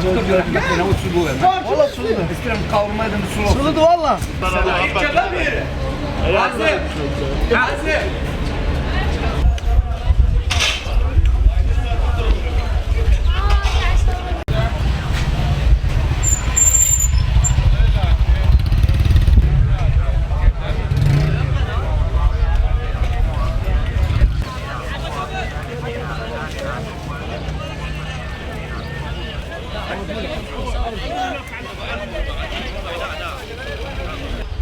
Çıkıp rahmetine o sulu hemen. Valla suludu. Eskiden kavurmaydı mı sulu olsun. Suludu valla. Hazır.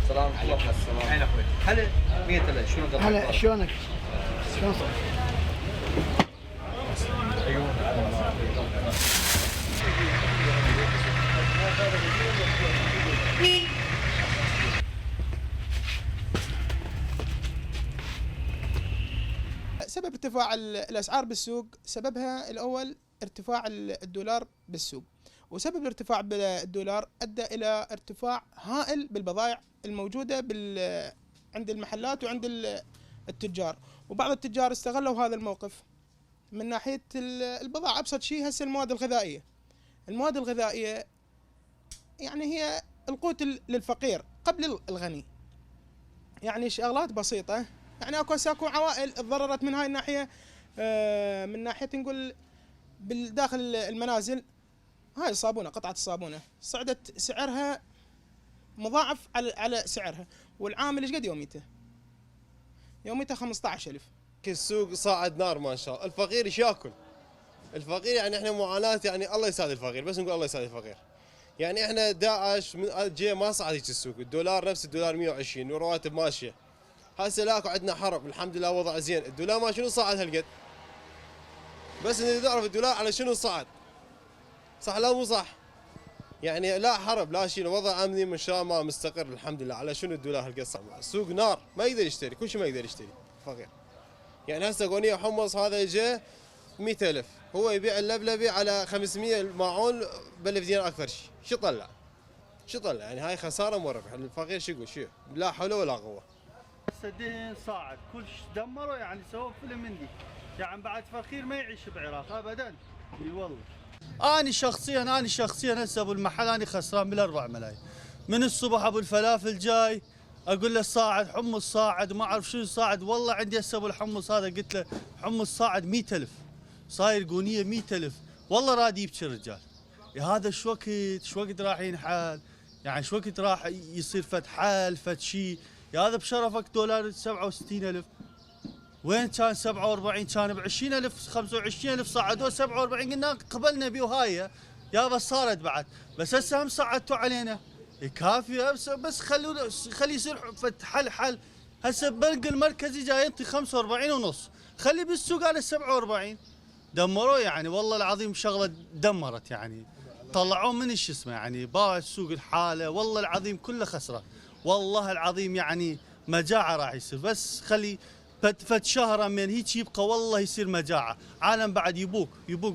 سلام الله السلام. Aynen koy. هلا 100 هلا شنو قطعك؟ هلا شلونك؟ شلون صار؟ سبب ارتفاع الأسعار بالسوق سببها الأول ارتفاع الدولار بالسوق، وسبب ارتفاع الدولار أدى إلى ارتفاع هائل بالبضائع الموجودة عند المحلات وعند التجار، وبعض التجار استغلوا هذا الموقف من ناحية البضائع. أبسط شيء هسه المواد الغذائية. المواد الغذائية يعني هي القوت للفقير قبل الغني، يعني شغلات بسيطة. يعني اكو عوائل تضررت من هاي الناحية، من ناحية نقول بالداخل المنازل. هاي الصابونة، قطعة الصابونة صعدت سعرها مضاعف على سعرها، والعامل ايش قد يوميته؟ يوميته 15,000. السوق صاعد نار ما شاء الله. الفقير ايش ياكل؟ الفقير يعني احنا معاناة، يعني الله يساعد الفقير، بس نقول الله يساعد الفقير. يعني احنا 11 من جاي ما صعد هيك السوق، الدولار نفس الدولار 120 والرواتب ماشيه. هسه لاكو عندنا حرب، الحمد لله وضع زين، الدولار ما شنو صعد هالقد؟ بس نريد نعرف الدولار على شنو صعد؟ صح لا مو صح؟ يعني لا حرب لا شيء، وضع امني من شاء ما مستقر الحمد لله، على شنو الدولار هالقد صعد؟ السوق نار، ما يقدر يشتري، كل شيء ما يقدر يشتري فقير. يعني هسه قونيه حمص هذا جاء 100,000، هو يبيع اللبلبي على 500 الماعون ب1000 دينار اكثر شيء، شو طلع؟ شو طلع؟ يعني هاي خساره مربح، الفقير شو يقول؟ شو؟ لا حول ولا قوه. الدين صاعد كل دمروا، يعني سووا فيلم هندي، يعني بعد فقير ما يعيش بعراق ابدا. اي والله. انا شخصيا هسه ابو المحل انا خسران بال4 ملايين. من الصبح ابو الفلافل جاي اقول له صاعد حمص، صاعد ما اعرف شنو صاعد. والله عندي هسه ابو الحمص هذا قلت له حمص صاعد 100,000، صاير قونيه 100,000. والله راد يبكي الرجال. يا هذا شو وقت راح ينحل؟ يعني شو وقت راح يصير فد حل فد شيء؟ يا هذا بشرفك دولار 67,000، وين كان 47؟ كان ب 20,000 25,000 صعدوه 47، قلنا قبلنا بيه وهاي يابا صارت بعد، بس هسه هم صعدتوا علينا. كافي بس خلي يصير فد حل. هسه البنك المركزي جاي ينطي 45.5، خلي بالسوق على 47. دمروه يعني والله العظيم شغله دمرت، يعني طلعوه من ايش اسمه، يعني باع السوق الحاله والله العظيم كله خسران. والله العظيم يعني مجاعه راح يصير، بس خلي فد شهر من هيك يبقى والله يصير مجاعه. عالم بعد يبوق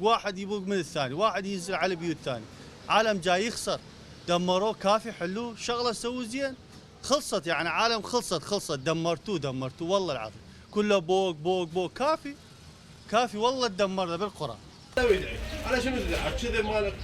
واحد يبوق من الثاني، واحد ينزل على بيوت ثاني، عالم جاي يخسر. دمروه كافي حلوه شغله سووا زين، خلصت يعني عالم خلصت دمرتوه والله العظيم كله بوق كافي والله تدمرنا بالقرى. على شنو تدعي؟ كذا مالك